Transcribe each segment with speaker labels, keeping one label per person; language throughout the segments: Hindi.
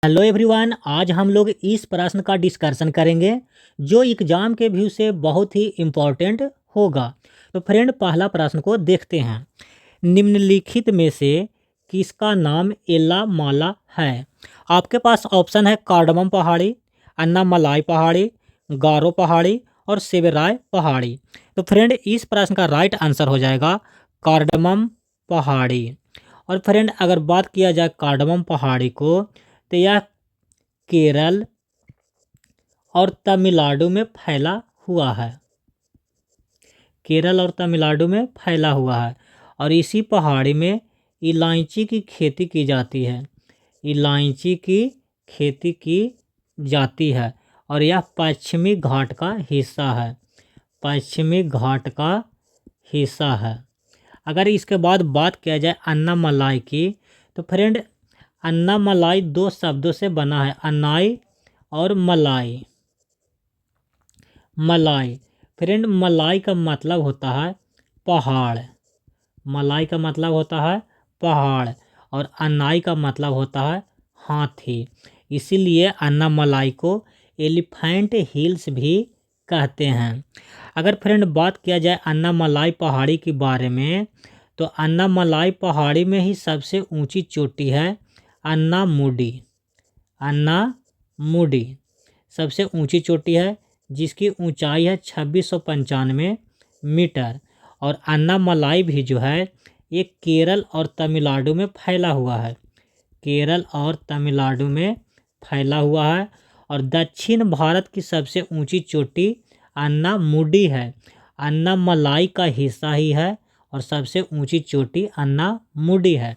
Speaker 1: हेलो एवरीवन, आज हम लोग इस प्रश्न का डिस्कशन करेंगे जो एग्जाम के व्यू से बहुत ही इम्पोर्टेंट होगा। तो फ्रेंड, पहला प्रश्न को देखते हैं। निम्नलिखित में से किसका नाम एला माला है? आपके पास ऑप्शन है कार्डमम पहाड़ी, अन्नामलाई पहाड़ी, गारो पहाड़ी और सेवेराय पहाड़ी। तो फ्रेंड, इस प्रश्न का राइट आंसर हो जाएगा कार्डमम पहाड़ी। और फ्रेंड, अगर बात किया जाए कार्डमम पहाड़ी को, तो यह केरल और तमिलनाडु में फैला हुआ है। केरल और तमिलनाडु में फैला हुआ है और इसी पहाड़ी में इलायची की खेती की जाती है। इलायची की खेती की जाती है और यह पश्चिमी घाट का हिस्सा है। पश्चिमी घाट का हिस्सा है। अगर इसके बाद बात किया जाए अन्नामलाई की, तो फ्रेंड, अन्नामलाई दो शब्दों से बना है, अन्नाई और मलाई। मलाई फ्रेंड, मलाई का मतलब होता है पहाड़। मलाई का मतलब होता है पहाड़ और अन्नाई का मतलब होता है हाथी। इसीलिए अन्नामलाई को एलिफेंट हिल्स भी कहते हैं। अगर फ्रेंड बात किया जाए अन्नामलाई पहाड़ी के बारे में, तो अन्नामलाई पहाड़ी में ही सबसे ऊंची चोटी है अन्नामुडी। अन्नामुडी सबसे ऊंची चोटी है जिसकी ऊंचाई है 2695 मीटर। और अन्नामलाई भी जो है ये केरल और तमिलनाडु में फैला हुआ है। केरल और तमिलनाडु में फैला हुआ है और दक्षिण भारत की सबसे ऊंची चोटी अन्नामुडी है। अन्नामलाई का हिस्सा ही है और सबसे ऊंची चोटी अन्नामुडी है।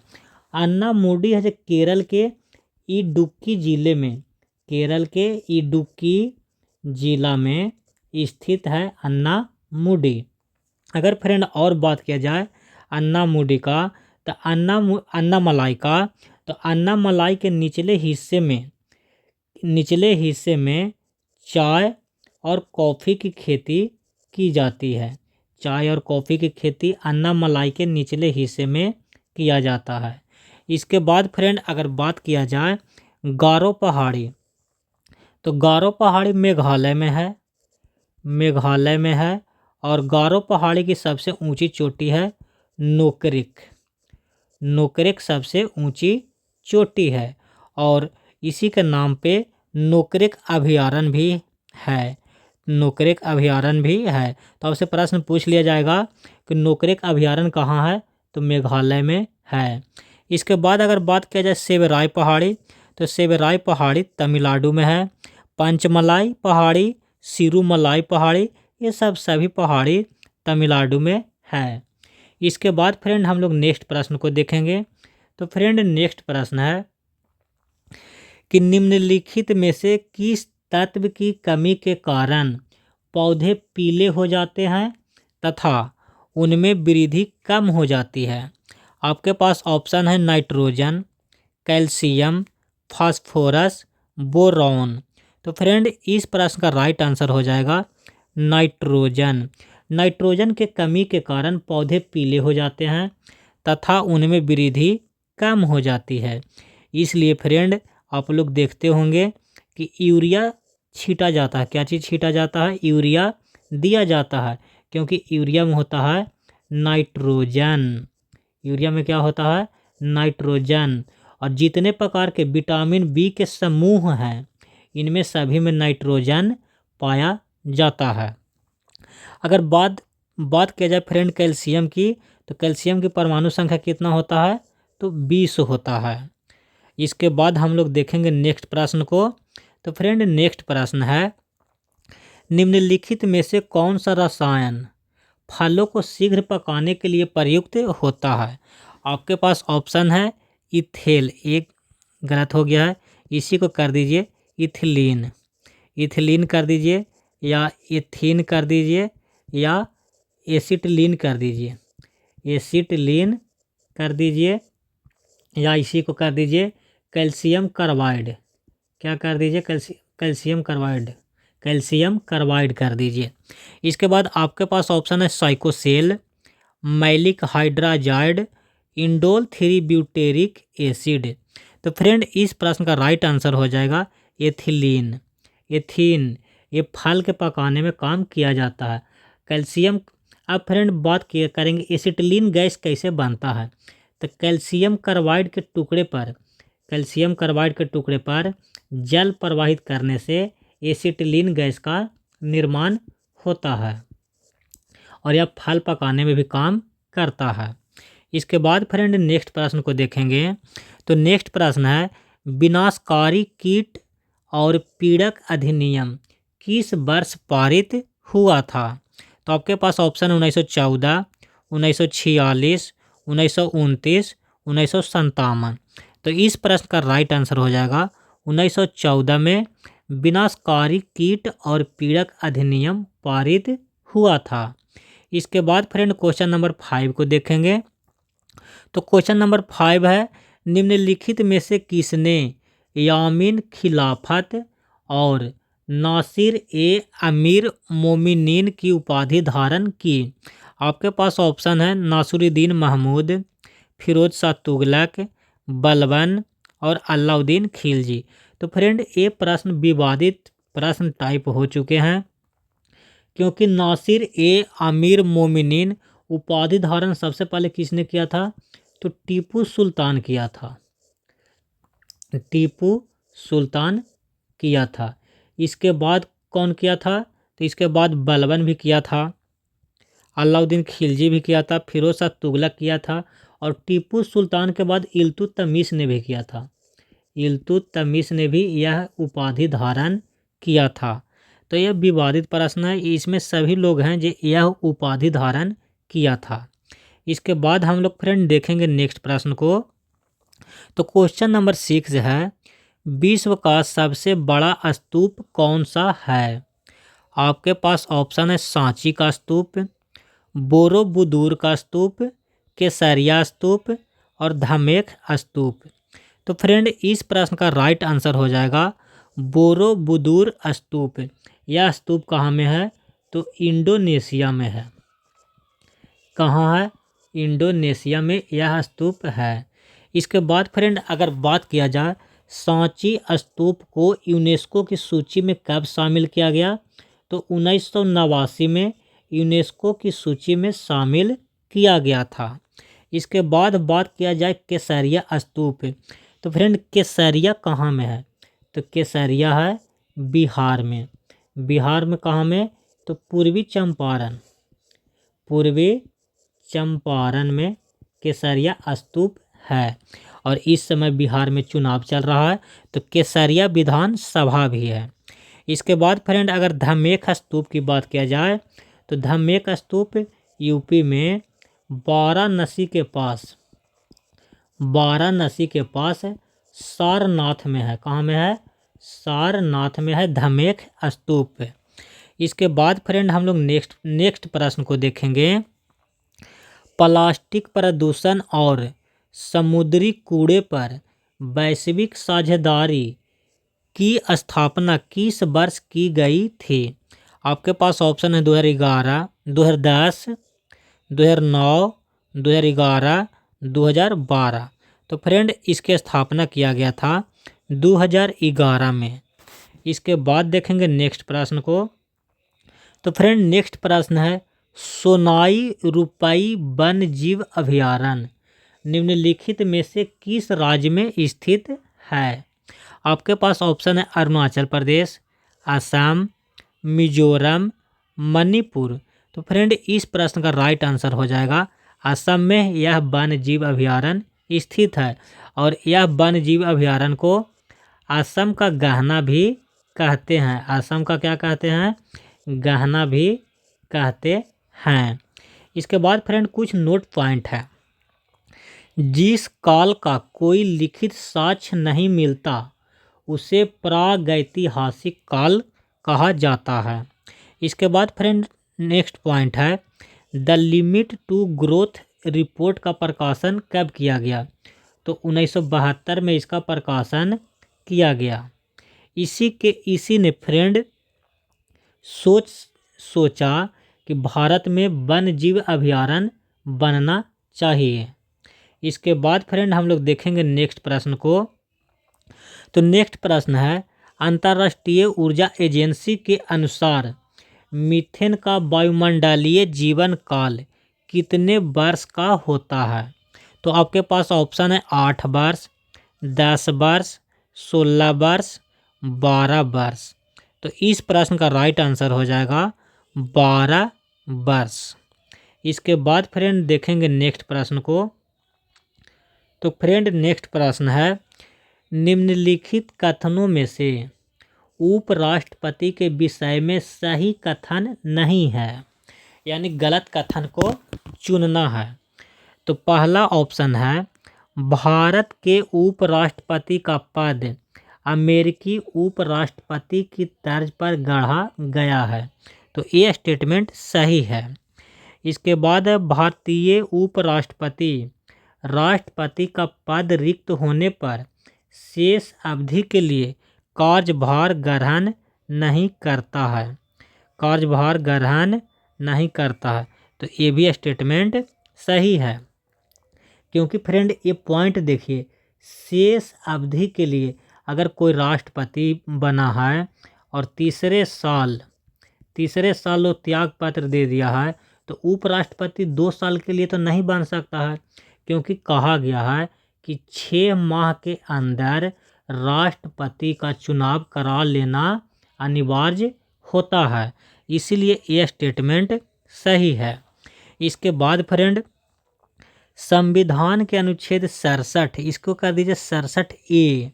Speaker 1: अन्नामुडी है जो केरल के इडुक्की ज़िले में, केरल के इडुक्की जिला में स्थित है अन्नामुडी। अगर फ्रेंड और बात किया जाए अन्नामुडी का, तो अन्नामलाई का, तो अन्नामलाई के निचले हिस्से में चाय और कॉफ़ी की खेती की जाती है। चाय और कॉफ़ी की खेती अन्नामलाई के निचले हिस्से में किया जाता है। इसके बाद फ्रेंड अगर बात किया जाए गारो पहाड़ी, तो गारो पहाड़ी मेघालय में है। मेघालय में है और गारो पहाड़ी की सबसे ऊंची चोटी है नोकरेक। नोकरेक सबसे ऊंची चोटी है और इसी के नाम पे नोकरेक अभयारण्य भी है। नोकरेक अभयारण्य भी है। तो आपसे प्रश्न पूछ लिया जाएगा कि नोकरेक अभयारण्य कहाँ है, तो मेघालय में है। इसके बाद अगर बात किया जाए सेवेराय पहाड़ी, तो सेवेराय पहाड़ी तमिलनाडु में है। पंचमलाई पहाड़ी, सिरुमलाई पहाड़ी, ये सभी पहाड़ी तमिलनाडु में है। इसके बाद फ्रेंड हम लोग नेक्स्ट प्रश्न को देखेंगे। तो फ्रेंड नेक्स्ट प्रश्न है कि निम्नलिखित में से किस तत्व की कमी के कारण पौधे पीले हो जाते हैं तथा उनमें वृद्धि कम हो जाती है? आपके पास ऑप्शन है नाइट्रोजन, कैल्शियम, फास्फोरस, बोरॉन। तो फ्रेंड इस प्रश्न का राइट आंसर हो जाएगा नाइट्रोजन। नाइट्रोजन के कमी के कारण पौधे पीले हो जाते हैं तथा उनमें वृद्धि कम हो जाती है। इसलिए फ्रेंड आप लोग देखते होंगे कि यूरिया छीटा जाता है। क्या चीज़ छीटा जाता है? यूरिया दिया जाता है, क्योंकि यूरिया में होता है नाइट्रोजन। यूरिया में क्या होता है? नाइट्रोजन। और जितने प्रकार के विटामिन बी के समूह हैं इनमें सभी में नाइट्रोजन पाया जाता है। अगर बात किया जाए फ्रेंड कैल्शियम की, तो कैल्शियम की परमाणु संख्या कितना होता है? तो 20 होता है। इसके बाद हम लोग देखेंगे नेक्स्ट प्रश्न को। तो फ्रेंड नेक्स्ट प्रश्न है, निम्नलिखित में से कौन सा रसायन फलों को शीघ्र पकाने के लिए प्रयुक्त होता है? आपके पास ऑप्शन है इथेल, एक गलत हो गया है, इसी को कर दीजिए इथिलीन। इथिलीन कर दीजिए या इथीन कर दीजिए या एसिटिलीन कर दीजिए। एसिटिलीन कर दीजिए या इसी को कर दीजिए कैल्शियम कार्बाइड। क्या कर दीजिए? Calcium carbide. कैल्शियम कार्बाइड कर दीजिए। इसके बाद आपके पास ऑप्शन है cycocel, maleic hydrazide, indole 3 butyric acid. तो फ्रेंड इस प्रश्न का राइट आंसर हो जाएगा एथिलीन। एथीन ये फल के पकाने में काम किया जाता है। कैल्शियम। अब फ्रेंड बात किया करेंगे एसिटिलीन गैस कैसे बनता है। तो कैल्शियम कार्बाइड के टुकड़े पर जल प्रवाहित करने से एसिटिलीन गैस का निर्माण होता है और यह फल पकाने में भी काम करता है। इसके बाद फ्रेंड नेक्स्ट प्रश्न को देखेंगे। तो नेक्स्ट प्रश्न है विनाशकारी कीट और पीड़क अधिनियम किस वर्ष पारित हुआ था। तो आपके पास ऑप्शन है 1914, 1946, 1929, 1957। तो इस प्रश्न का राइट आंसर हो जाएगा 1914 में विनाशकारी कीट और पीड़क अधिनियम पारित हुआ था। इसके बाद फ्रेंड क्वेश्चन नंबर 5 को देखेंगे। तो क्वेश्चन नंबर 5 है निम्नलिखित में से किसने यामीन खिलाफत और नासिर ए अमीर मोमिनीन की उपाधि धारण की। आपके पास ऑप्शन है नासिरुद्दीन महमूद, फिरोज शाह तुगलक, बलबन और अलाउद्दीन खिलजी। तो फ्रेंड ये प्रश्न विवादित प्रश्न टाइप हो चुके हैं क्योंकि नासिर ए अमीर मोमिनीन उपाधि धारण सबसे पहले किसने किया था। तो टीपू सुल्तान किया था। टीपू सुल्तान किया था। इसके बाद कौन किया था। तो इसके बाद बलबन भी किया था, अलाउद्दीन खिलजी भी किया था, फिरोज शाह तुगलक किया था और टीपू सुल्तान के बाद इल्तुतमिश ने भी किया था। इल्तुतमिश ने भी यह उपाधि धारण किया था। तो यह विवादित प्रश्न है, इसमें सभी लोग हैं जो यह उपाधि धारण किया था। इसके बाद हम लोग फ्रेंड देखेंगे नेक्स्ट प्रश्न को। तो क्वेश्चन नंबर 6 है विश्व का सबसे बड़ा स्तूप कौन सा है। आपके पास ऑप्शन है सांची का स्तूप, बोरोबुदूर का स्तूप, केसरिया स्तूप और धमेख स्तूप। तो फ्रेंड इस प्रश्न का राइट आंसर हो जाएगा बोरोबुदूर स्तूप। यह स्तूप कहाँ में है। तो इंडोनेशिया में है। कहाँ है। इंडोनेशिया में यह स्तूप है। इसके बाद फ्रेंड अगर बात किया जाए सांची स्तूप को यूनेस्को की सूची में कब शामिल किया गया। तो 1989 में यूनेस्को की सूची में शामिल किया गया था। इसके बाद बात किया जाए केसरिया स्तूप। तो फ्रेंड केसरिया कहाँ में है। तो केसरिया है बिहार में। बिहार में कहाँ में। तो पूर्वी चंपारण में केसरिया स्तूप है और इस समय बिहार में चुनाव चल रहा है तो केसरिया विधानसभा भी है। इसके बाद फ्रेंड अगर धमेख स्तूप की बात किया जाए तो धमेख स्तूप यूपी में वाराणसी के पास सारनाथ में है। कहाँ में है। सारनाथ में है धमेख स्तूप। इसके बाद फ्रेंड हम लोग नेक्स्ट प्रश्न को देखेंगे। प्लास्टिक प्रदूषण और समुद्री कूड़े पर वैश्विक साझेदारी की स्थापना किस वर्ष की गई थी। आपके पास ऑप्शन है 2011, 2010, 2009, 2011, 2012। तो फ्रेंड इसकी स्थापना किया गया था 2011 में। इसके बाद देखेंगे नेक्स्ट प्रश्न को। तो फ्रेंड नेक्स्ट प्रश्न है सोनाई रुपई वन्य जीव अभयारण्य निम्नलिखित में से किस राज्य में स्थित है। आपके पास ऑप्शन है अरुणाचल प्रदेश, असम, मिजोरम, मणिपुर। तो फ्रेंड इस प्रश्न का राइट आंसर हो जाएगा असम में यह वन्य जीव अभयारण्य स्थित है और यह वन्य जीव अभयारण्य को असम का गहना भी कहते हैं। असम का क्या कहते हैं। गहना भी कहते हैं। इसके बाद फ्रेंड कुछ नोट पॉइंट है। जिस काल का कोई लिखित साक्ष्य नहीं मिलता उसे प्रागैतिहासिक काल कहा जाता है। इसके बाद फ्रेंड नेक्स्ट पॉइंट है the limit to growth report का प्रकाशन कब किया गया। तो 1972 में इसका प्रकाशन किया गया। इसी ने फ्रेंड सोचा कि भारत में वन्य जीव अभयारण्य बनना चाहिए। इसके बाद फ्रेंड हम लोग देखेंगे नेक्स्ट प्रश्न को। तो नेक्स्ट प्रश्न है, अंतर्राष्ट्रीय ऊर्जा एजेंसी के अनुसार मीथेन का वायुमंडलीय जीवन काल कितने वर्ष का होता है? तो आपके पास ऑप्शन है 8 वर्ष, 10 वर्ष, 16 वर्ष, 12 वर्ष। तो इस प्रश्न का राइट आंसर हो जाएगा 12 वर्ष। इसके बाद फ्रेंड देखेंगे नेक्स्ट प्रश्न को। तो फ्रेंड नेक्स्ट प्रश्न है, निम्नलिखित कथनों में से उपराष्ट्रपति के विषय में सही कथन नहीं है, यानी गलत कथन को चुनना है। तो पहला ऑप्शन है, भारत के उपराष्ट्रपति का पद अमेरिकी उपराष्ट्रपति की तर्ज पर गढ़ा गया है। तो ये स्टेटमेंट सही है। इसके बाद है, भारतीय उपराष्ट्रपति राष्ट्रपति का पद रिक्त होने पर शेष अवधि के लिए कार्यभार ग्रहण नहीं करता है, कार्यभार ग्रहण नहीं करता है। तो ये भी स्टेटमेंट सही है, क्योंकि फ्रेंड ये पॉइंट देखिए, शेष अवधि के लिए अगर कोई राष्ट्रपति बना है और तीसरे साल वो त्याग पत्र दे दिया है, तो उपराष्ट्रपति 2 साल के लिए तो नहीं बन सकता है, क्योंकि कहा गया है कि 6 माह के अंदर राष्ट्रपति का चुनाव करा लेना अनिवार्य होता है। इसीलिए यह स्टेटमेंट सही है। इसके बाद फ्रेंड, संविधान के अनुच्छेद 67, इसको कर दीजिए 67A,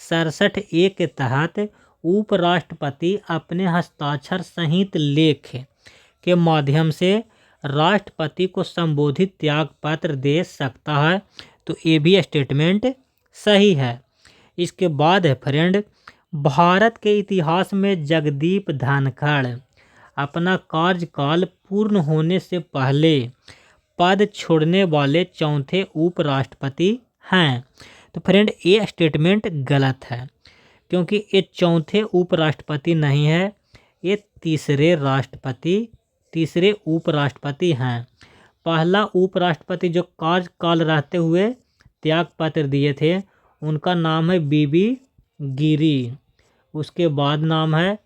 Speaker 1: 67A के तहत उपराष्ट्रपति अपने हस्ताक्षर सहित लेख के माध्यम से राष्ट्रपति को संबोधित त्याग पत्र दे सकता है। तो ये भी स्टेटमेंट सही है। इसके बाद है फ्रेंड, भारत के इतिहास में जगदीप धनखड़ अपना कार्यकाल पूर्ण होने से पहले पद छोड़ने वाले चौथे उपराष्ट्रपति हैं। तो फ्रेंड ये स्टेटमेंट गलत है, क्योंकि ये चौथे उपराष्ट्रपति नहीं है, ये तीसरे उपराष्ट्रपति हैं। पहला उपराष्ट्रपति जो कार्यकाल रहते हुए त्याग पत्र दिए थे, उनका नाम है बीबी गिरी। उसके बाद नाम है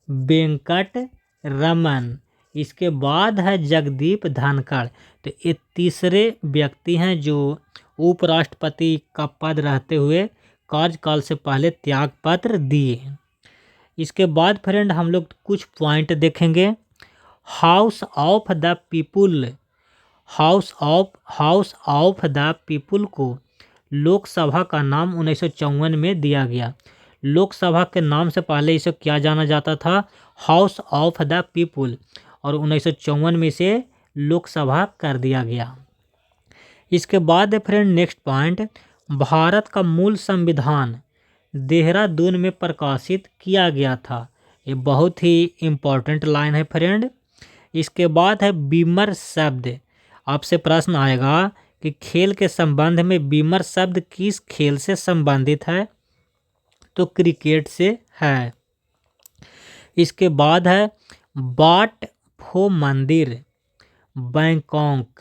Speaker 1: वेंकट रमन। इसके बाद है जगदीप धनखड़। तो ये तीसरे व्यक्ति हैं जो उपराष्ट्रपति का पद रहते हुए कार्यकाल से पहले त्याग पत्र दिए। इसके बाद फ्रेंड हम लोग कुछ पॉइंट देखेंगे। हाउस ऑफ द पीपुल को लोकसभा का नाम 1954 में दिया गया। लोकसभा के नाम से पहले इसे क्या जाना जाता था? हाउस ऑफ द पीपुल, और 1954 में इसे लोकसभा कर दिया गया। इसके बाद फ्रेंड नेक्स्ट पॉइंट, भारत का मूल संविधान देहरादून में प्रकाशित किया गया था। ये बहुत ही इम्पोर्टेंट लाइन है फ्रेंड। इसके बाद है बीमर शब्द। आपसे प्रश्न आएगा कि खेल के संबंध में बीमर शब्द किस खेल से संबंधित है? तो क्रिकेट से है। इसके बाद है बाट फो मंदिर, बैंकॉक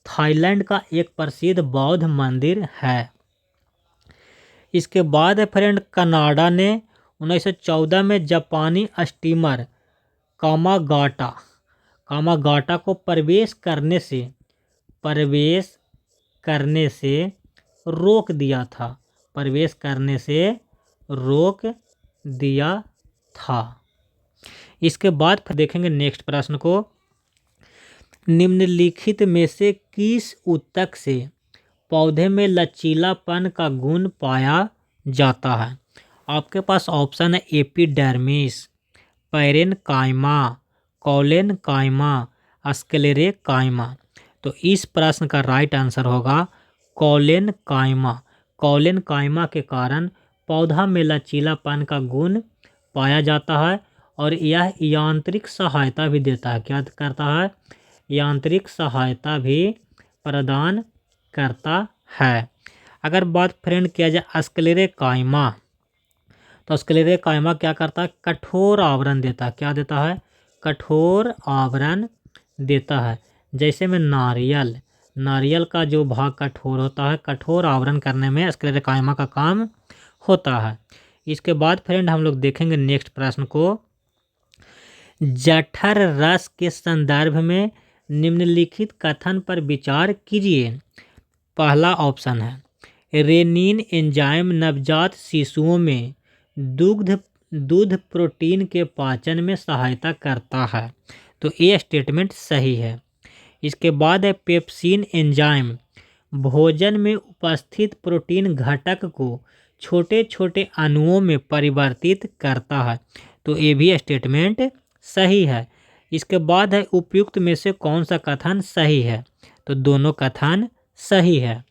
Speaker 1: थाईलैंड का एक प्रसिद्ध बौद्ध मंदिर है। इसके बाद है फ्रेंड, कनाडा ने 1914 में जापानी स्टीमर कामागाटा को प्रवेश करने से रोक दिया था। इसके बाद फिर देखेंगे नेक्स्ट प्रश्न को, निम्नलिखित में से किस ऊतक से पौधे में लचीलापन का गुण पाया जाता है? आपके पास ऑप्शन है एपिडर्मिस, पैरेनकाइमा, कॉलेनकाइमा, स्क्लेरेकाइमा। तो इस प्रश्न का राइट आंसर होगा कॉलेनकाइमा। कॉलेनकाइमा के कारण पौधा में लचीलापन का गुण पाया जाता है, और यह यांत्रिक सहायता भी देता है। क्या करता है? यांत्रिक सहायता भी प्रदान करता है। अगर बात फ्रेंड किया जाए स्क्लेरेकाइमा, तो स्क्लेरेकाइमा क्या करता है? कठोर आवरण देता है। क्या देता है? कठोर आवरण देता है। जैसे में नारियल का जो भाग कठोर होता है, कठोर आवरण करने में स्क्लेरेकाइमा का काम होता है। इसके बाद फ्रेंड हम लोग देखेंगे नेक्स्ट प्रश्न को। जठर रस के संदर्भ में निम्नलिखित कथन पर विचार कीजिए। पहला ऑप्शन है रेनिन एंजाइम नवजात शिशुओं में दूध प्रोटीन के पाचन में सहायता करता है, तो ये स्टेटमेंट सही है। इसके बाद है पेप्सिन एंजाइम भोजन में उपस्थित प्रोटीन घटक को छोटे छोटे अणुओं में परिवर्तित करता है, तो ये भी स्टेटमेंट सही है। इसके बाद है उपयुक्त में से कौन सा कथन सही है, तो दोनों कथन सही है।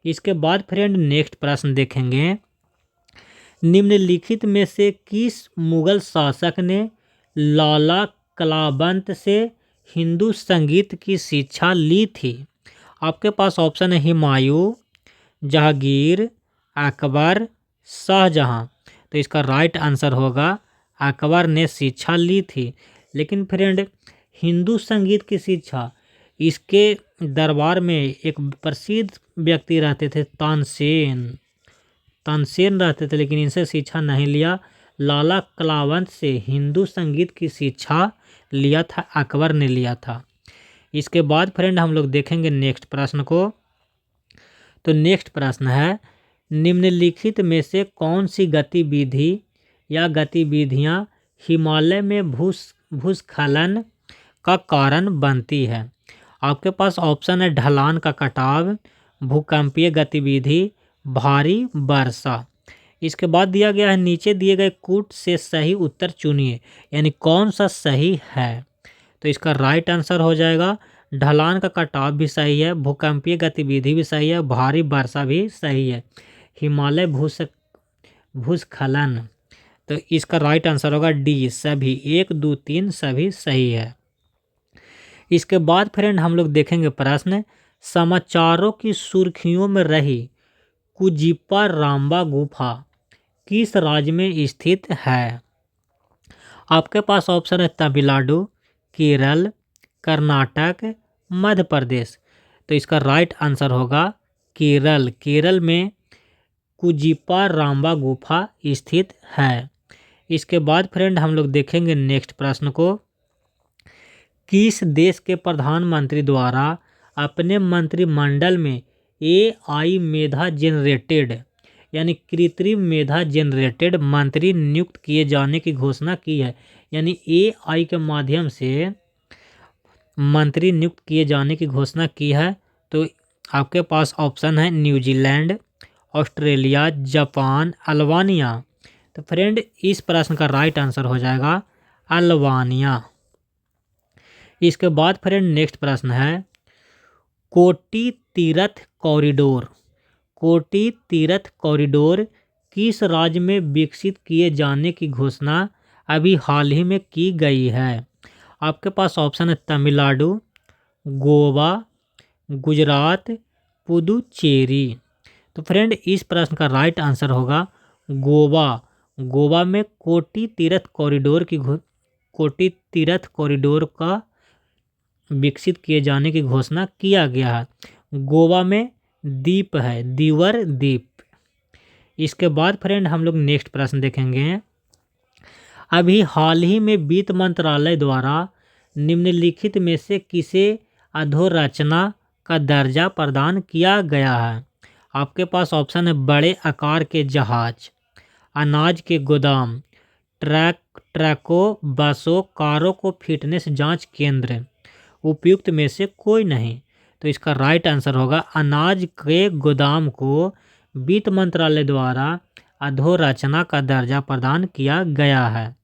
Speaker 1: इसके बाद फ्रेंड नेक्स्ट प्रश्न देखेंगे। निम्नलिखित में से किस मुगल शासक ने लाला कलावंत से हिंदू संगीत की शिक्षा ली थी? आपके पास ऑप्शन है हुमायूं, जहांगीर, अकबर, शाहजहां। तो इसका राइट आंसर होगा अकबर ने शिक्षा ली थी। लेकिन फ्रेंड हिंदू संगीत की शिक्षा इसके दरबार में एक प्रसिद्ध व्यक्ति रहते थे तानसेन रहते थे, लेकिन इनसे शिक्षा नहीं लिया। लाला कलावंत से हिंदू संगीत की शिक्षा लिया था, अकबर ने लिया था। इसके बाद फ्रेंड हम लोग देखेंगे नेक्स्ट प्रश्न को। तो नेक्स्ट प्रश्न है निम्नलिखित में से कौन सी गतिविधि या गतिविधियां हिमालय में भूस्खलन का कारण बनती है? आपके पास ऑप्शन है ढलान का कटाव, भूकंपीय गतिविधि, भारी वर्षा। इसके बाद दिया गया है नीचे दिए गए कूट से सही उत्तर चुनिए, यानी कौन सा सही है। तो इसका राइट आंसर हो जाएगा ढलान का कटाव भी सही है, भूकंपीय गतिविधि भी सही है, भारी वर्षा भी सही है। हिमालय भूस्खलन, तो इसका राइट आंसर होगा डी, सभी 1, 2, 3 सभी सही है। इसके बाद फ्रेंड हम लोग देखेंगे प्रश्न समाचारों की सुर्खियों में रही कुजिप्पा रांबा गुफा किस राज्य में स्थित है? आपके पास ऑप्शन है तमिलनाडु, केरल, कर्नाटक, मध्य प्रदेश। तो इसका राइट आंसर होगा केरल। केरल में कुजिप्पा रांबा गुफा स्थित है। इसके बाद फ्रेंड हम लोग देखेंगे नेक्स्ट प्रश्न को। किस देश के प्रधानमंत्री द्वारा अपने मंत्रिमंडल में AI मेधा जनरेटेड यानी कृत्रिम मेधा जनरेटेड मंत्री नियुक्त किए जाने की घोषणा की है? यानी AI के माध्यम से मंत्री नियुक्त किए जाने की घोषणा की है। तो आपके पास ऑप्शन है न्यूजीलैंड, ऑस्ट्रेलिया, जापान, अल्बानिया। तो फ्रेंड इस प्रश्न का राइट आंसर हो जाएगा अल्बानिया। इसके बाद फ्रेंड नेक्स्ट प्रश्न है कोटी तीरथ कॉरिडोर किस राज्य में विकसित किए जाने की घोषणा अभी हाल ही में की गई है? आपके पास ऑप्शन है तमिलनाडु, गोवा, गुजरात, पुदुचेरी। तो फ्रेंड इस प्रश्न का राइट आंसर होगा गोवा। गोवा में कोटी तीरथ कॉरिडोर का विकसित किए जाने की घोषणा किया गया है। गोवा में द्वीप है, दीवर द्वीप। इसके बाद फ्रेंड हम लोग नेक्स्ट प्रश्न देखेंगे। अभी हाल ही में वित्त मंत्रालय द्वारा निम्नलिखित में से किसे अधोरचना का दर्जा प्रदान किया गया है? आपके पास ऑप्शन है बड़े आकार के जहाज, अनाज के गोदाम, ट्रकों, बसों, कारों को फिटनेस जांच केंद्र। उपयुक्त में से कोई नहीं। तो इसका राइट आंसर होगा अनाज के गोदाम को वित्त मंत्रालय द्वारा अधोरचना का दर्जा प्रदान किया गया है।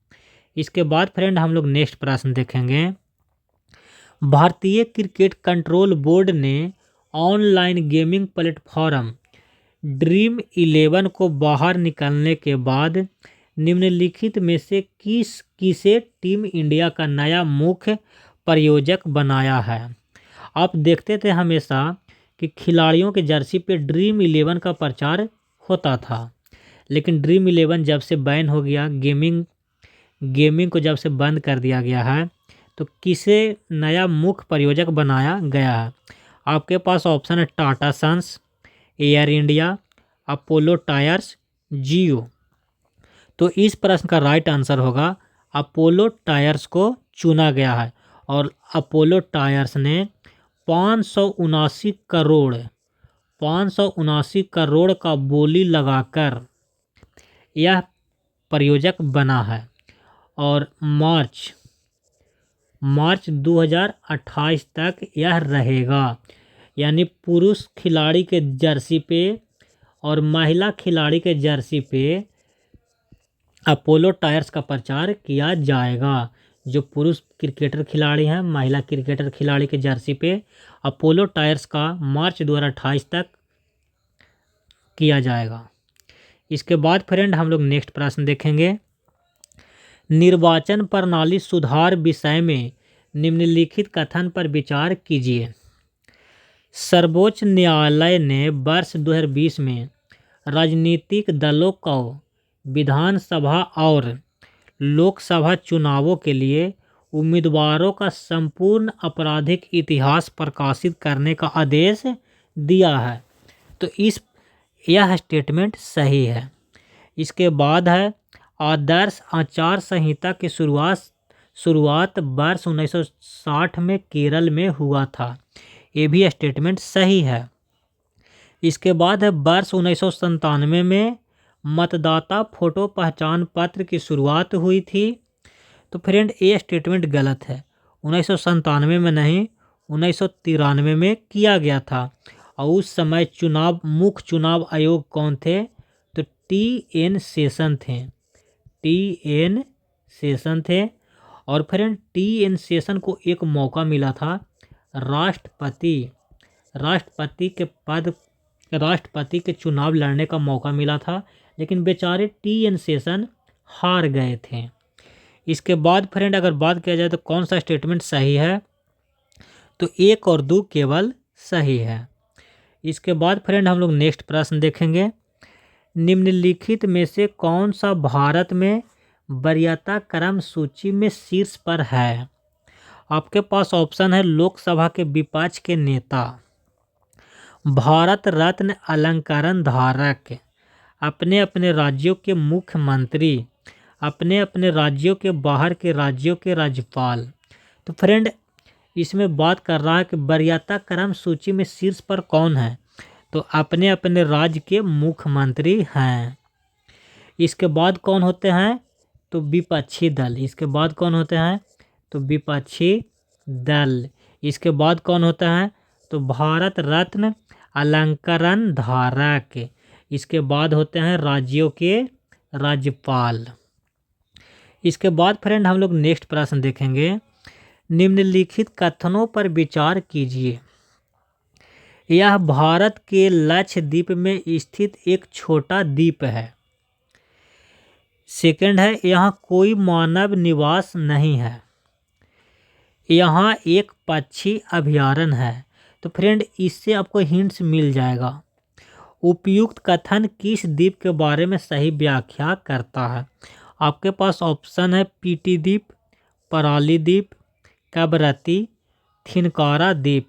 Speaker 1: इसके बाद फ्रेंड हम लोग नेक्स्ट प्रश्न देखेंगे। भारतीय क्रिकेट कंट्रोल बोर्ड ने ऑनलाइन गेमिंग प्लेटफॉर्म ड्रीम 11 को बाहर निकलने के बाद निम्नलिखित में से किसे टीम इंडिया का नया मुख्य प्रायोजक बनाया है? आप देखते थे हमेशा कि खिलाड़ियों के जर्सी पे ड्रीम 11 का प्रचार होता था, लेकिन ड्रीम 11 जब से बैन हो गया, गेमिंग को जब से बंद कर दिया गया है, तो किसे नया मुख्य प्रायोजक बनाया गया है? आपके पास ऑप्शन है Tata sons, Air India, Apollo Tyres, Jio. तो इस प्रश्न का राइट आंसर होगा अपोलो टायर्स को चुना गया है। और अपोलो टायर्स ने 579 करोड़ का बोली लगाकर यह प्रायोजक बना है। और मार्च 2028 तक यह रहेगा। यानी पुरुष खिलाड़ी के जर्सी पे और महिला खिलाड़ी के जर्सी पे अपोलो टायर्स का प्रचार किया जाएगा। जो पुरुष क्रिकेटर खिलाड़ी हैं, महिला क्रिकेटर खिलाड़ी के जर्सी पे अपोलो टायर्स का मार्च 2028 तक किया जाएगा। इसके बाद फ्रेंड हम लोग नेक्स्ट प्रश्न देखेंगे। निर्वाचन प्रणाली सुधार विषय में निम्नलिखित कथन पर विचार कीजिए। सर्वोच्च न्यायालय ने वर्ष 2020 में राजनीतिक दलों को विधानसभा और लोकसभा चुनावों के लिए उम्मीदवारों का संपूर्ण आपराधिक इतिहास प्रकाशित करने का आदेश दिया है। तो यह स्टेटमेंट सही है। इसके बाद है आदर्श आचार संहिता की शुरुआत वर्ष 1960 में केरल में हुआ था। ये भी स्टेटमेंट सही है। इसके बाद है वर्ष 1997 में मतदाता फोटो पहचान पत्र की शुरुआत हुई थी। तो फ्रेंड ये स्टेटमेंट गलत है। 1997 में नहीं, 1993 में किया गया था। और उस समय मुख्य चुनाव आयोग कौन थे? तो TN शेषन थे। और फ्रेंड TN शेषन को एक मौका मिला था राष्ट्रपति के चुनाव लड़ने का मौका मिला था, लेकिन बेचारे TN शेषन हार गए थे। इसके बाद फ्रेंड अगर बात किया जाए तो कौन सा स्टेटमेंट सही है? तो 1 और 2 केवल सही है। इसके बाद फ्रेंड हम लोग नेक्स्ट प्रश्न देखेंगे। निम्नलिखित में से कौन सा भारत में वरीयता क्रम सूची में शीर्ष पर है? आपके पास ऑप्शन है लोकसभा के विपक्ष के नेता, भारत रत्न अलंकरण धारक, अपने अपने राज्यों के मुख्यमंत्री, अपने अपने राज्यों के बाहर के राज्यों के राज्यपाल। तो फ्रेंड इसमें बात कर रहा है कि वरीयता क्रम सूची में शीर्ष पर कौन है? तो अपने अपने राज्य के मुख्यमंत्री हैं। इसके बाद कौन होते हैं? तो विपक्षी दल। इसके बाद कौन होते हैं? तो विपक्षी दल। इसके बाद कौन होता है? तो भारत रत्न अलंकरण धारक। इसके बाद होते हैं राज्यों के राज्यपाल। इसके बाद फ्रेंड हम लोग नेक्स्ट प्रश्न देखेंगे। निम्नलिखित कथनों पर विचार कीजिए। यह भारत के लक्षद्वीप में स्थित एक छोटा द्वीप है। सेकंड है यहाँ कोई मानव निवास नहीं है। यहाँ एक पक्षी अभयारण्य है। तो फ्रेंड इससे आपको हिंट्स मिल जाएगा। उपयुक्त कथन किस द्वीप के बारे में सही व्याख्या करता है? आपके पास ऑप्शन है पीटी द्वीप, पराली द्वीप, कबरती, थिनकारा द्वीप।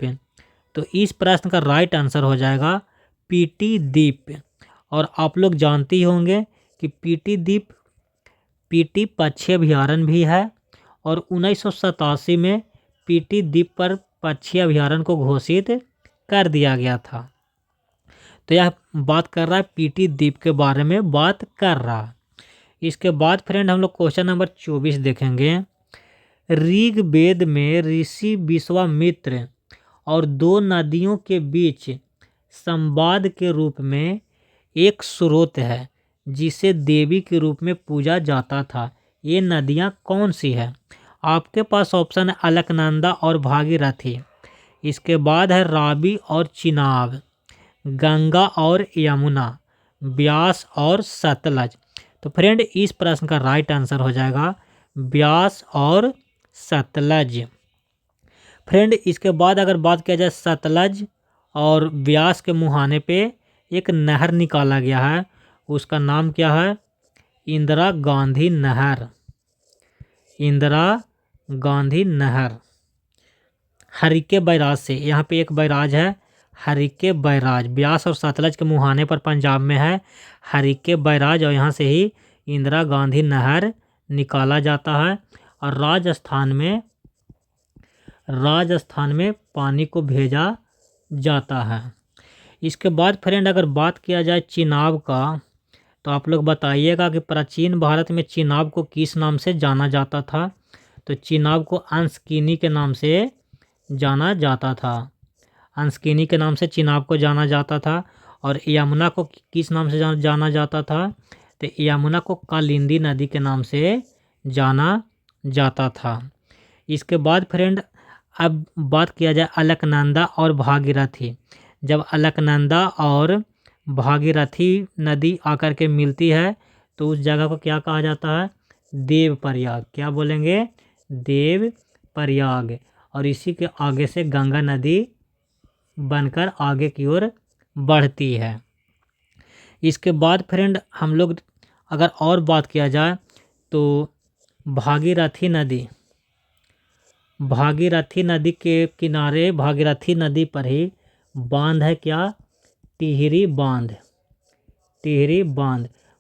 Speaker 1: तो इस प्रश्न का राइट आंसर हो जाएगा पीटी द्वीप। और आप लोग जानते ही होंगे कि पीटी पक्षी अभयारण्य भी है। और 1987 में पीटी द्वीप पर पक्षी अभयारण्य को घोषित कर दिया गया था। तो यह बात कर रहा है पीटी द्वीप के बारे में बात कर रहा है। इसके बाद फ्रेंड हम लोग क्वेश्चन नंबर 24 देखेंगे। ऋग्वेद में ऋषि विश्वामित्र और 2 नदियों के बीच संवाद के रूप में एक स्रोत है जिसे देवी के रूप में पूजा जाता था। ये नदियाँ कौन सी है? आपके पास ऑप्शन है अलकनंदा और भागीरथी। इसके बाद है रावी और चिनाब, गंगा और यमुना, ब्यास और सतलज। तो फ्रेंड इस प्रश्न का राइट आंसर हो जाएगा ब्यास और सतलज। फ्रेंड इसके बाद अगर बात किया जाए सतलज और ब्यास के मुहाने पे एक नहर निकाला गया है। उसका नाम क्या है? इंदिरा गांधी नहर। इंदिरा गांधी नहर हरिके बैराज से, यहाँ पे एक बैराज है हरिके बैराज, ब्यास और सतलज के मुहाने पर पंजाब में है हरिके बैराज, और यहाँ से ही इंदिरा गांधी नहर निकाला जाता है। और राजस्थान में पानी को भेजा जाता है। इसके बाद फ्रेंड अगर बात किया जाए चिनाब का, तो आप लोग बताइएगा कि प्राचीन भारत में चिनाब को किस नाम से जाना जाता था। तो चिनाब को अंशकिनी के नाम से जाना जाता था। अंशकिनी के नाम से चिनाब को जाना जाता था। और यमुना को किस नाम से जाना जाता था। तो यमुना को कालिंदी नदी के नाम से जाना जाता था। इसके बाद फ्रेंड अब बात किया जाए अलकनंदा और भागीरथी। जब अलकनंदा और भागीरथी नदी आकर के मिलती है तो उस जगह को क्या कहा जाता है, देवप्रयाग। क्या बोलेंगे, देवप्रयाग। और इसी के आगे से गंगा नदी बनकर आगे की ओर बढ़ती है। इसके बाद फ्रेंड हम लोग अगर और बात किया जाए तो भागीरथी नदी के किनारे, भागीरथी नदी पर ही बांध है क्या, टिहरी बांध।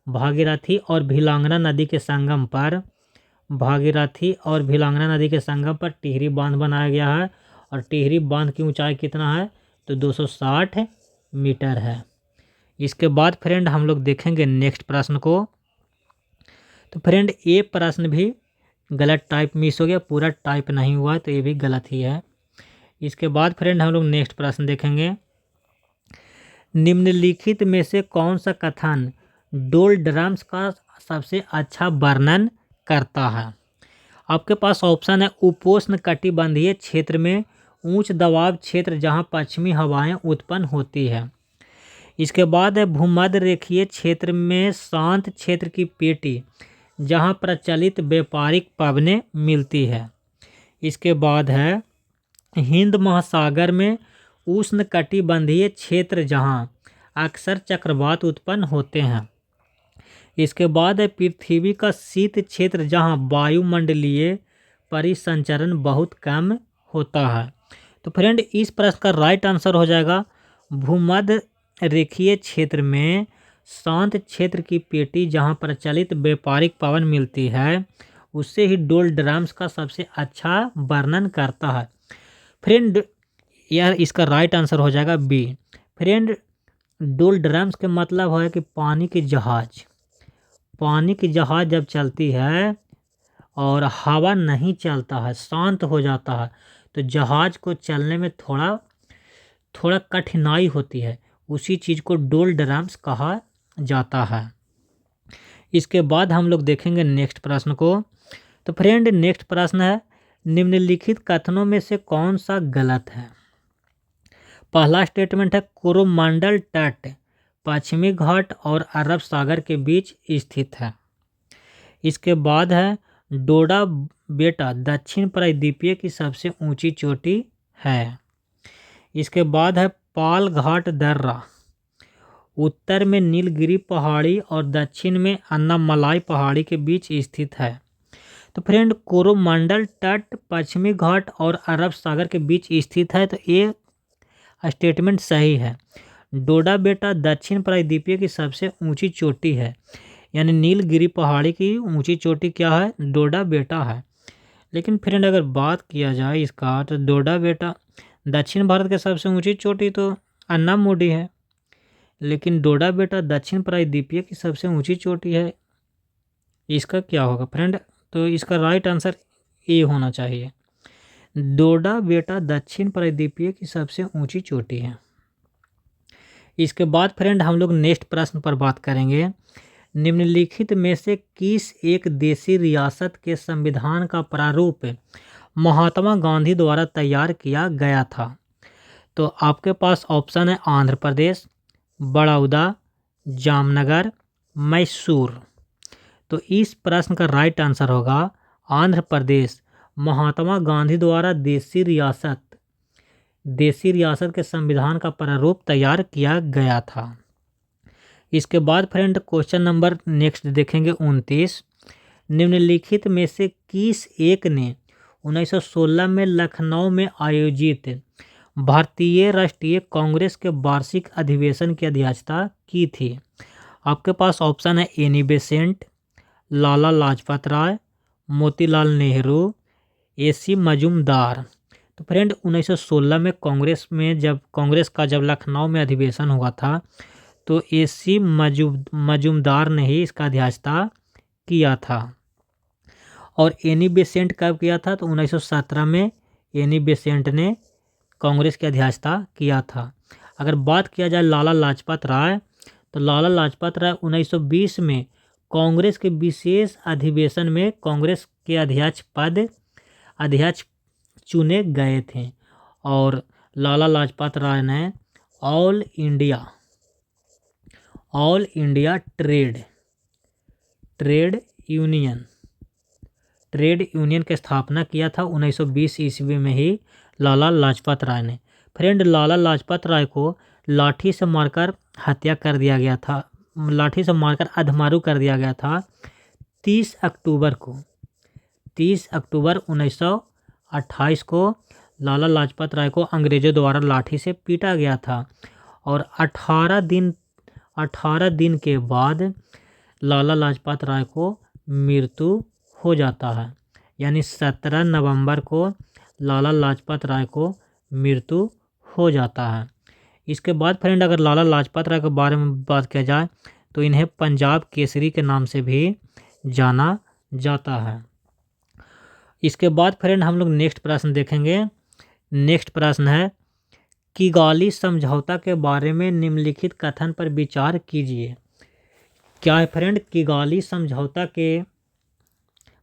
Speaker 1: भागीरथी और भिलांगना नदी के संगम पर, टिहरी बांध बनाया गया है। और टिहरी बांध की ऊंचाई कितना है, तो 260 मीटर है। इसके बाद फ्रेंड हम लोग देखेंगे नेक्स्ट प्रश्न को। तो फ्रेंड ये प्रश्न भी गलत टाइप मिस हो गया, पूरा टाइप नहीं हुआ, तो ये भी गलत ही है। इसके बाद फ्रेंड हम लोग नेक्स्ट प्रश्न देखेंगे। निम्नलिखित में से कौन सा कथन डोलड्रम्स का सबसे अच्छा वर्णन करता है। आपके पास ऑप्शन है, उपोष्ण कटिबंधीय क्षेत्र में उच्च दबाव क्षेत्र जहां पश्चिमी हवाएं उत्पन्न होती है। इसके बाद है भूमध्य रेखीय क्षेत्र में शांत क्षेत्र की पेटी जहां प्रचलित व्यापारिक पवनें मिलती है। इसके बाद है हिंद महासागर में उष्ण कटिबंधीय क्षेत्र जहां अक्सर चक्रवात उत्पन्न होते हैं। इसके बाद है पृथ्वी का शीत क्षेत्र जहां वायुमंडलीय परिसंचरण बहुत कम होता है। तो फ्रेंड इस प्रश्न का राइट आंसर हो जाएगा भूमध्य रेखीय क्षेत्र में शांत क्षेत्र की पेटी जहां प्रचलित व्यापारिक पवन मिलती है, उससे ही डोलड्रम्स का सबसे अच्छा वर्णन करता है। फ्रेंड यार इसका राइट आंसर हो जाएगा बी। फ्रेंड डोलड्रम्स के मतलब है कि पानी की जहाज जब चलती है और हवा नहीं चलता है, शांत हो जाता है, तो जहाज को चलने में थोड़ा कठिनाई होती है, उसी चीज़ को डोलड्रम्स कहा जाता है। इसके बाद हम लोग देखेंगे नेक्स्ट प्रश्न को। तो फ्रेंड नेक्स्ट प्रश्न है, निम्नलिखित कथनों में से कौन सा गलत है। पहला स्टेटमेंट है कोरोमंडल तट पश्चिमी घाट और अरब सागर के बीच स्थित है। इसके बाद है डोडा बेटा दक्षिण प्रायद्वीपीय की सबसे ऊंची चोटी है। इसके बाद है पाल घाट दर्रा उत्तर में नीलगिरी पहाड़ी और दक्षिण में अन्नामलाई पहाड़ी के बीच स्थित है। तो फ्रेंड कोरोमंडल तट पश्चिमी घाट और अरब सागर के बीच स्थित है, तो ये स्टेटमेंट सही है। डोडा बेटा दक्षिण प्रायद्वीपीय की सबसे ऊंची चोटी है, यानी नीलगिरी पहाड़ी की ऊंची चोटी क्या है, डोडा बेटा है। लेकिन फ्रेंड अगर बात किया जाए इसका, तो डोडा बेटा दक्षिण भारत के सबसे ऊंची चोटी तो अन्नामुडी है, लेकिन डोडा बेटा दक्षिण प्रायद्वीपीय की सबसे ऊंची चोटी है। इसका क्या होगा फ्रेंड, तो इसका राइट आंसर ए होना चाहिए। डोडा बेटा दक्षिण प्रायद्वीपीय की सबसे ऊंची चोटी है। इसके बाद फ्रेंड हम लोग नेक्स्ट प्रश्न पर बात करेंगे। निम्नलिखित में से किस एक देशी रियासत के संविधान का प्रारूप महात्मा गांधी द्वारा तैयार किया गया था। तो आपके पास ऑप्शन है आंध्र प्रदेश, बड़ौदा, जामनगर, मैसूर। तो इस प्रश्न का राइट आंसर होगा आंध्र प्रदेश। महात्मा गांधी द्वारा देशी रियासत के संविधान का प्रारूप तैयार किया गया था। इसके बाद फ्रेंड क्वेश्चन नंबर नेक्स्ट देखेंगे 29। निम्नलिखित में से किस एक ने 1916 में लखनऊ में आयोजित भारतीय राष्ट्रीय कांग्रेस के वार्षिक अधिवेशन की अध्यक्षता की थी? आपके पास ऑप्शन है Annie Besant, Lala Lajpat Rai, Motilal Nehru, AC Majumdar. तो फ्रेंड 1916 में कांग्रेस का जब लखनऊ में अधिवेशन हुआ था तो एसी मजूमदार ने ही इसका अध्यक्षता किया था। और एनी बेसेंट कब किया था? तो 1917 में एनी बेसेंट ने कांग्रेस की अध्यक्षता किया था। अगर बात किया जाए लाला लाजपत राय, तो लाला लाजपत राय 1920 में कांग्रेस के विशेष अधिवेशन में कांग्रेस के अध्यक्ष चुने गए थे। और लाला लाजपत राय ने ऑल इंडिया ट्रेड यूनियन की स्थापना किया था 1920 ईस्वी में ही लाला लाजपत राय ने। फ्रेंड लाला लाजपत राय को लाठी से मारकर हत्या कर दिया गया था, लाठी से मारकर अधमारू कर दिया गया था 30 अक्टूबर 1928 को लाला लाजपत राय को अंग्रेजों द्वारा लाठी से पीटा गया था। और 18 दिन के बाद लाला लाजपत राय को मृत्यु हो जाता है, यानी 17 नवंबर को लाला लाजपत राय को मृत्यु हो जाता है। इसके बाद फ्रेंड अगर लाला लाजपत राय के बारे में बात किया जाए तो इन्हें पंजाब केसरी के नाम से भी जाना जाता है। इसके बाद फ्रेंड हम लोग नेक्स्ट प्रश्न देखेंगे। नेक्स्ट प्रश्न है किगाली समझौता के बारे में निम्नलिखित कथन पर विचार कीजिए। क्या है फ्रेंड? किगाली समझौता के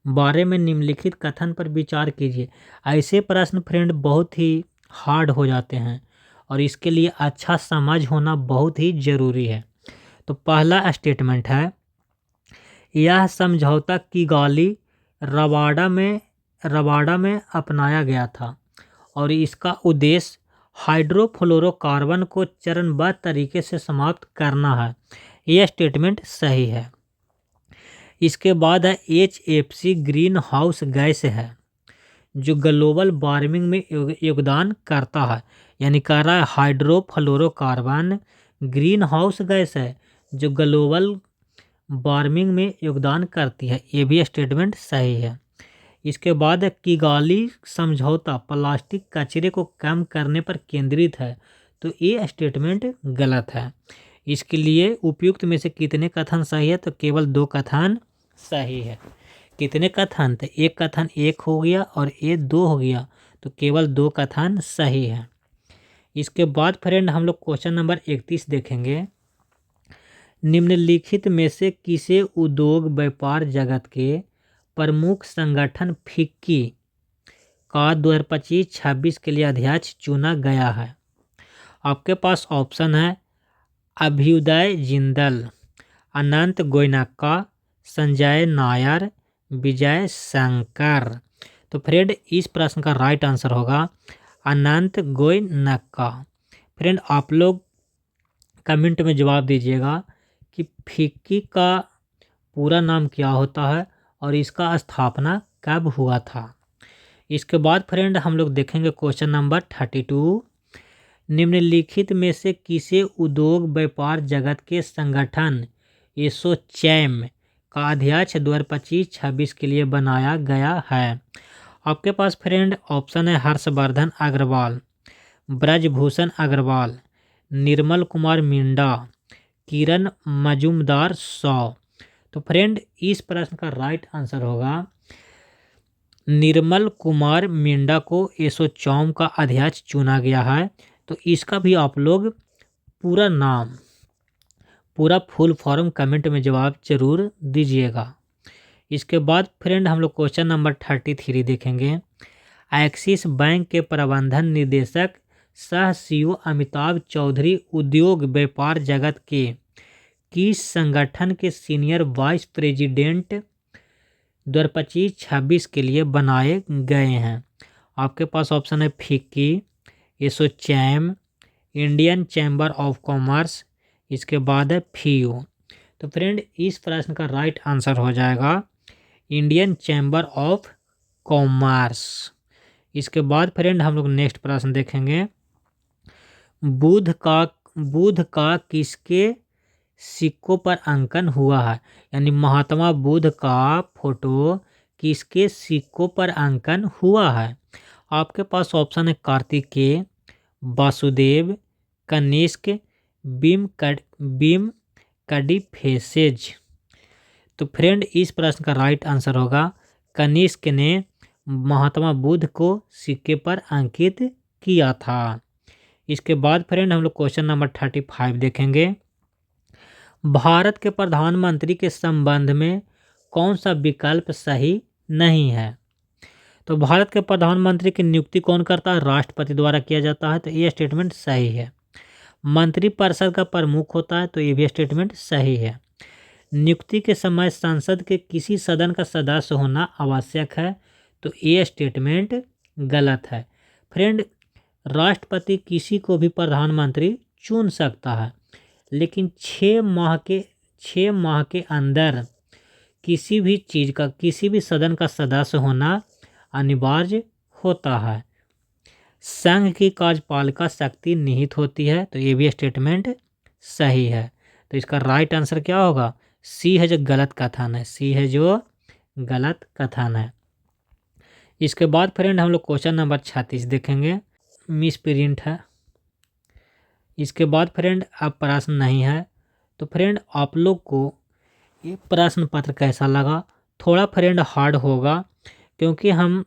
Speaker 1: बारे में निम्नलिखित कथन पर विचार कीजिए। ऐसे प्रश्न फ्रेंड बहुत ही हार्ड हो जाते हैं और इसके लिए अच्छा समझ होना बहुत ही ज़रूरी है। तो पहला स्टेटमेंट है, यह समझौता किगाली रवांडा में अपनाया गया था और इसका उद्देश्य हाइड्रोफ्लोरोकार्बन को चरणबद्ध तरीके से समाप्त करना है। यह स्टेटमेंट सही है। इसके बाद है HFC ग्रीन हाउस गैस है जो ग्लोबल वार्मिंग में योगदान करता है, यानी कह रहा है हाइड्रोफ्लोरोकार्बन ग्रीन हाउस गैस है जो ग्लोबल वार्मिंग में योगदान करती है। ये भी स्टेटमेंट सही है। इसके बाद किगाली समझौता प्लास्टिक कचरे को कम करने पर केंद्रित है, तो ये स्टेटमेंट गलत है। इसके लिए उपयुक्त में से कितने कथन सही है? तो केवल 2 कथन सही है। कितने कथन? तो एक कथन 1 हो गया और ये 2 हो गया, तो केवल 2 कथन सही है। इसके बाद फ्रेंड हम लोग क्वेश्चन नंबर 31 देखेंगे। निम्नलिखित में से किसे उद्योग व्यापार जगत के प्रमुख संगठन फिक्की का 2025-26 के लिए अध्यक्ष चुना गया है? आपके पास ऑप्शन है अभ्युदय जिंदल, अनंत गोयनका, संजय नायर, विजय शंकर। तो फ्रेंड इस प्रश्न का राइट आंसर होगा अनंत गोयनका। फ्रेंड आप लोग कमेंट में जवाब दीजिएगा कि फिक्की का पूरा नाम क्या होता है और इसका स्थापना कब हुआ था। इसके बाद फ्रेंड हम लोग देखेंगे क्वेश्चन नंबर 32। निम्नलिखित में से किसे उद्योग व्यापार जगत के संगठन एसोचैम का अध्यक्ष 2025-26 के लिए बनाया गया है? आपके पास फ्रेंड ऑप्शन है हर्षवर्धन अग्रवाल, ब्रजभूषण अग्रवाल, निर्मल कुमार मिंडा, किरण मजूमदार सौ। तो फ्रेंड इस प्रश्न का राइट आंसर होगा निर्मल कुमार मिंडा को एसोचैम का अध्यक्ष चुना गया है। तो इसका भी आप लोग पूरा नाम, पूरा फुल फॉर्म कमेंट में जवाब जरूर दीजिएगा। इसके बाद फ्रेंड हम लोग क्वेश्चन नंबर 33 देखेंगे। एक्सिस बैंक के प्रबंधन निदेशक सह CEO अमिताभ चौधरी उद्योग व्यापार जगत के किस संगठन के सीनियर वाइस प्रेसिडेंट 2025-26 के लिए बनाए गए हैं? आपके पास ऑप्शन है FICCI, ASSOCHAM, Indian chamber of commerce, इसके बाद है FIO। तो फ्रेंड इस प्रश्न का राइट आंसर हो जाएगा इंडियन चैम्बर ऑफ कॉमर्स। इसके बाद फ्रेंड हम लोग नेक्स्ट प्रश्न देखेंगे। बुद्ध का किसके सिक्कों पर अंकन हुआ है? यानी महात्मा बुद्ध का फोटो किसके सिक्कों पर अंकन हुआ है? आपके पास ऑप्शन है कार्तिकेय, वासुदेव, कनिष्क, भीम कडिफेसेज। तो फ्रेंड इस प्रश्न का राइट आंसर होगा कनिष्क ने महात्मा बुद्ध को सिक्के पर अंकित किया था। इसके बाद फ्रेंड हम लोग क्वेश्चन नंबर 35 देखेंगे। भारत के प्रधानमंत्री के संबंध में कौन सा विकल्प सही नहीं है? तो भारत के प्रधानमंत्री की नियुक्ति कौन करता है? राष्ट्रपति द्वारा किया जाता है, तो ये स्टेटमेंट सही है। मंत्रिपरिषद का प्रमुख होता है, तो ये भी स्टेटमेंट सही है। नियुक्ति के समय संसद के किसी सदन का सदस्य होना आवश्यक है, तो ये स्टेटमेंट गलत है। फ्रेंड राष्ट्रपति किसी को भी प्रधानमंत्री चुन सकता है, लेकिन 6 माह के अंदर किसी भी चीज़ का, किसी भी सदन का सदस्य होना अनिवार्य होता है। संघ की कार्यपालिका शक्ति निहित होती है, तो ये भी स्टेटमेंट सही है। तो इसका राइट आंसर क्या होगा? सी है जो गलत कथन है, सी है जो गलत कथन है। इसके बाद फ्रेंड हम लोग क्वेश्चन नंबर 36 देखेंगे, मिस प्रिंट है। इसके बाद फ्रेंड अब प्रश्न नहीं है। तो फ्रेंड आप लोग को ये प्रश्न पत्र कैसा लगा? थोड़ा फ्रेंड हार्ड होगा, क्योंकि हम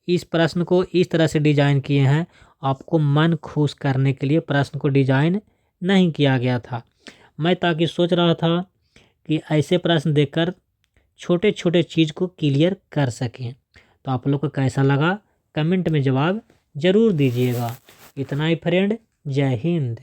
Speaker 1: इस प्रश्न को इस तरह से डिजाइन किए हैं, आपको मन खुश करने के लिए प्रश्न को डिजाइन नहीं किया गया था। मैं ताकि सोच रहा था कि ऐसे प्रश्न देकर छोटे छोटे चीज़ को क्लियर कर सकें। तो आप लोग को कैसा लगा कमेंट में जवाब ज़रूर दीजिएगा। इतना ही फ्रेंड, जय हिंद।